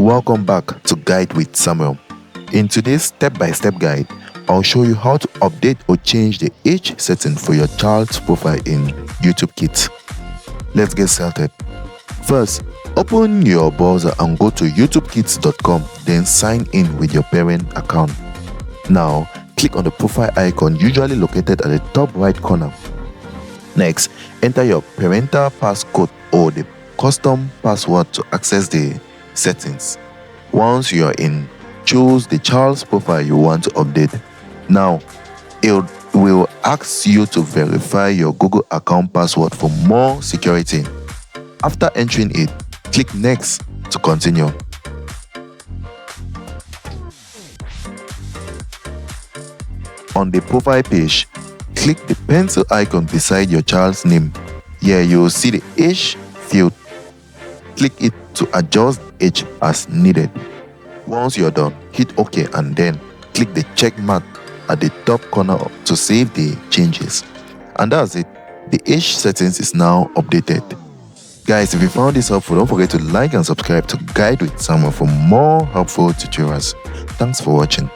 Welcome back to Guide with Samuel. In today's step-by-step guide, I'll show you how to update or change the age setting for your child's profile in YouTube Kids. Let's get started. First, open your browser and go to youtubekids.com, then sign in with your parent account. Now, click on the profile icon usually located at the top right corner. Next, enter your parental passcode or the custom password to access the settings. Once you are in, choose the child's profile you want to update. Now, it will ask you to verify your Google account password for more security. After entering it, click Next to continue. On the profile page, click the pencil icon beside your child's name. Here you will see the age field. Click it to adjust age as needed. Once you're done, hit OK and then click the check mark at the top corner to save the changes. And that's it. The age settings is now updated. Guys, if you found this helpful, don't forget to like and subscribe to Guide with Samuel for more helpful tutorials. Thanks for watching.